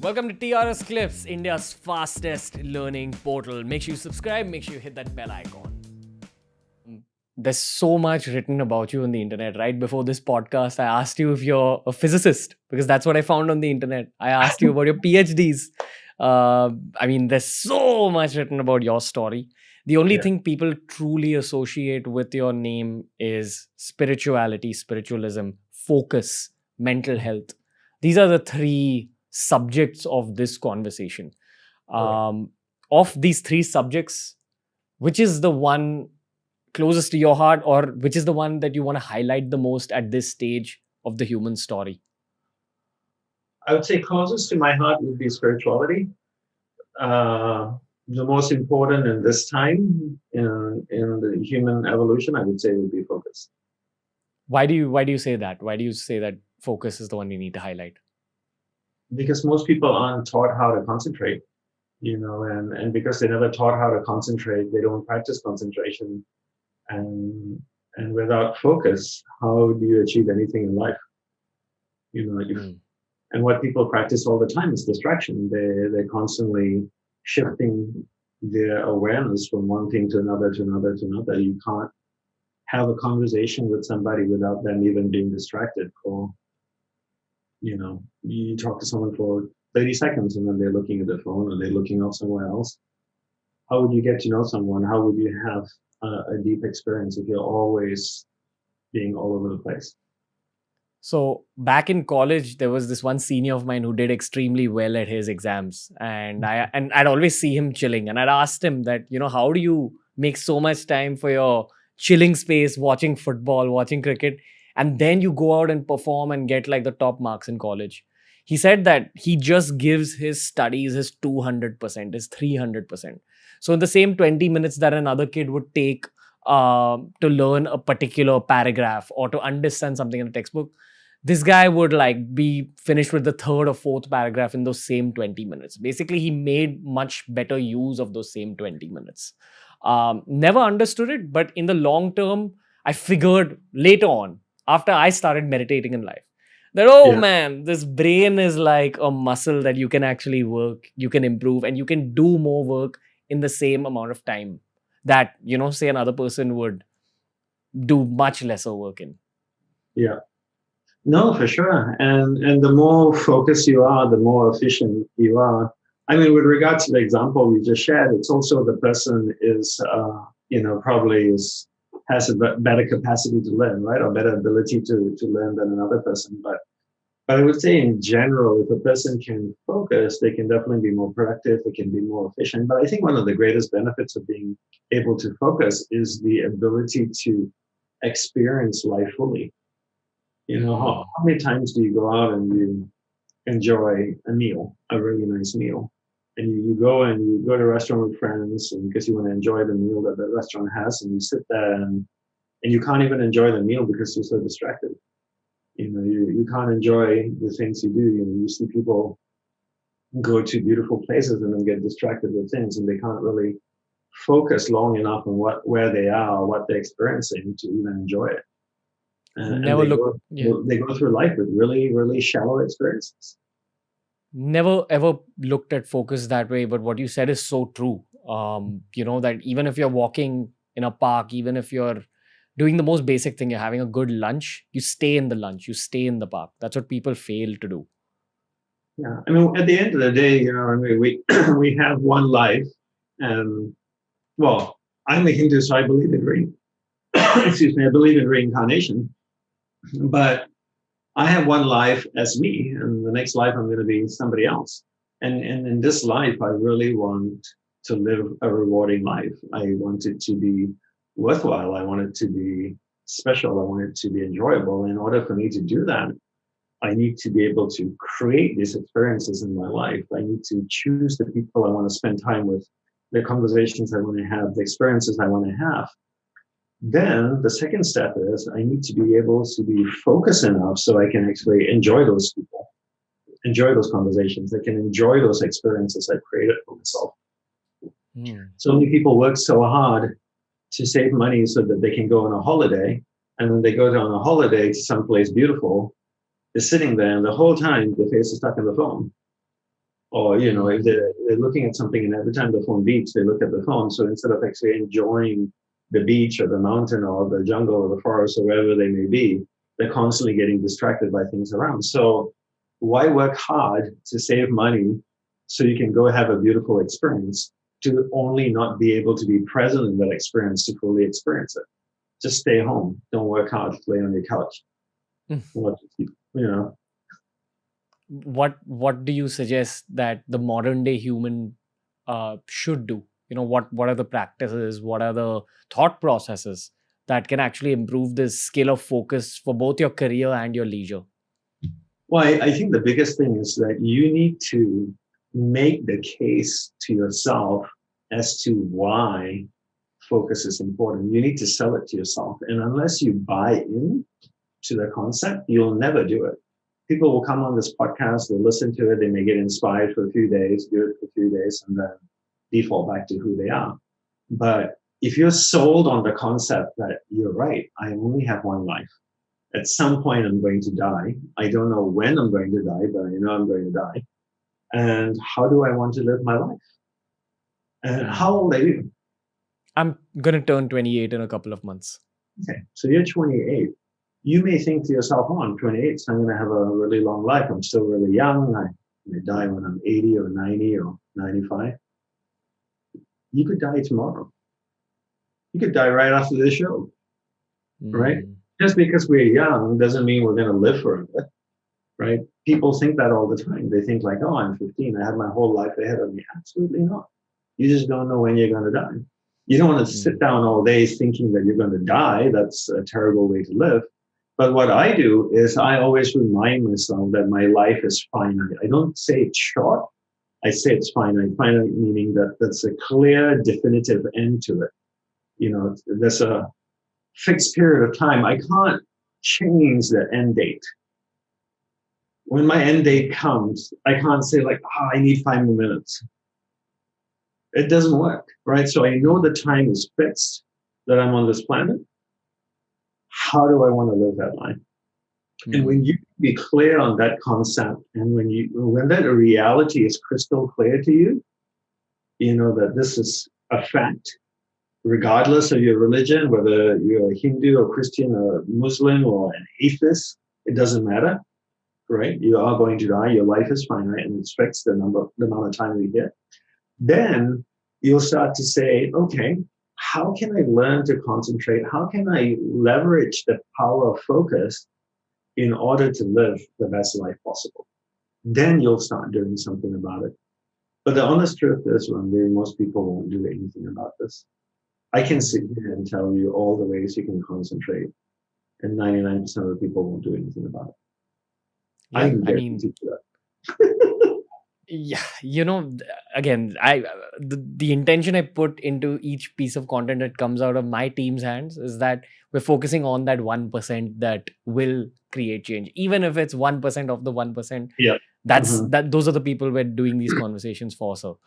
Welcome to TRS Clips, India's fastest learning portal. Make sure you subscribe, make sure you hit that bell icon. There's so much written about you on the internet. Right before this podcast, I asked you if you're a physicist because that's what I found on the internet. I asked you about your PhDs. There's so much written about your story. The only thing people truly associate with your name is spirituality, spiritualism, focus, mental health. These are the three subjects of this conversation. Of these three subjects, which is the one closest to your heart, or which is the one that you want to highlight the most at this stage of the human story? I would say closest to my heart would be spirituality. The most important in this time in the human evolution, I would say, would be focus. Why do you say that? Why do you say that focus is the one you need to highlight? Because most people aren't taught how to concentrate, and because they never taught how to concentrate, they don't practice concentration. And without focus, how do you achieve anything in life? And what people practice all the time is distraction. They're constantly shifting their awareness from one thing to another, to another, to another. You can't have a conversation with somebody without them even being distracted for, you talk to someone for 30 seconds and then they're looking at their phone or they're looking off somewhere else. How would you get to know someone? How would you have a deep experience if you're always being all over the place? So back in college, there was this one senior of mine who did extremely well at his exams, and I'd always see him chilling, and I'd asked him that, how do you make so much time for your chilling space, watching football, watching cricket, and then you go out and perform and get like the top marks in college? He said that he just gives his studies his 200%, his 300%. So in the same 20 minutes that another kid would take to learn a particular paragraph or to understand something in a textbook, this guy would be finished with the third or fourth paragraph in those same 20 minutes. Basically, he made much better use of those same 20 minutes. Never understood it, but in the long term, I figured later on, after I started meditating in life, that, man, this brain is like a muscle that you can actually work, you can improve, and you can do more work in the same amount of time that, say another person would do much lesser work in. Yeah. No, for sure. And the more focused you are, the more efficient you are. I mean, with regards to the example we just shared, it's also the person is, probably has a better capacity to learn, right? Or better ability to learn than another person. But I would say in general, if a person can focus, they can definitely be more productive, they can be more efficient. But I think one of the greatest benefits of being able to focus is the ability to experience life fully. How many times do you go out and you enjoy a meal, a really nice meal? And you go to a restaurant with friends and because you want to enjoy the meal that the restaurant has, and you sit there and you can't even enjoy the meal because you're so distracted. You can't enjoy the things you do. You see people go to beautiful places and then get distracted with things, and they can't really focus long enough on where they are, or what they're experiencing to even enjoy it. And they go through life with really, really shallow experiences. Never ever looked at focus that way, but what you said is so true. That even if you're walking in a park, even if you're doing the most basic thing, you're having a good lunch, you stay in the lunch, you stay in the park. That's what people fail to do. Yeah, I mean, at the end of the day, we have one life, and well, I'm a Hindu, so I believe in I believe in reincarnation, but I have one life as me, and the next life I'm going to be somebody else. And in this life, I really want to live a rewarding life. I want it to be worthwhile. I want it to be special. I want it to be enjoyable. In order for me to do that, I need to be able to create these experiences in my life. I need to choose the people I want to spend time with, the conversations I want to have, the experiences I want to have. Then the second step is I need to be able to be focused enough so I can actually enjoy those people, enjoy those conversations. I can enjoy those experiences I've created for myself. So many people work so hard to save money so that they can go on a holiday, and then they go on a holiday to someplace beautiful. They're sitting there, and the whole time their face is stuck in the phone. Or, if they're looking at something and every time the phone beeps, they look at the phone. So instead of actually enjoying the beach or the mountain or the jungle or the forest or wherever they may be, they're constantly getting distracted by things around. So why work hard to save money so you can go have a beautiful experience to only not be able to be present in that experience to fully experience it? Just stay home. Don't work hard. Lay on your couch. What do you suggest that the modern day human should do? What are the practices? What are the thought processes that can actually improve this skill of focus for both your career and your leisure? Well, I think the biggest thing is that you need to make the case to yourself as to why focus is important. You need to sell it to yourself. And unless you buy in to the concept, you'll never do it. People will come on this podcast, they'll listen to it, they may get inspired for a few days, do it for a few days, and then default back to who they are. But if you're sold on the concept that you're right, I only have one life. At some point, I'm going to die. I don't know when I'm going to die, but I know I'm going to die. And how do I want to live my life? And how old are you? I'm going to turn 28 in a couple of months. Okay, so you're 28. You may think to yourself, oh, I'm 28, so I'm going to have a really long life. I'm still really young. I may die when I'm 80 or 90 or 95. You could die tomorrow. You could die right after this show, right? Just because we're young doesn't mean we're going to live forever, right? People think that all the time. They think like, oh, I'm 15. I have my whole life ahead of me. Absolutely not. You just don't know when you're going to die. You don't want to sit down all day thinking that you're going to die. That's a terrible way to live. But what I do is I always remind myself that my life is finite. I don't say it's short. I say it's finite. Finite meaning that that's a clear, definitive end to it. There's a fixed period of time. I can't change the end date. When my end date comes, I can't say like, I need 5 more minutes. It doesn't work, right? So I know the time is fixed that I'm on this planet. How do I want to live that life? And when you be clear on that concept, and when that reality is crystal clear to you, you know that this is a fact, regardless of your religion, whether you're a Hindu or Christian or Muslim or an atheist, it doesn't matter, right? You are going to die. Your life is finite and it's fixed, the amount of time we get. Then you'll start to say, okay, how can I learn to concentrate? How can I leverage the power of focus in order to live the best life possible? Then you'll start doing something about it. But the honest truth is, Ranveer, most people won't do anything about this. I can sit here and tell you all the ways you can concentrate, and 99% of the people won't do anything about it. Again, the intention I put into each piece of content that comes out of my team's hands is that we're focusing on that 1% that will create change, even if it's 1% of the 1%. Yeah, Those are the people we're doing these conversations for. So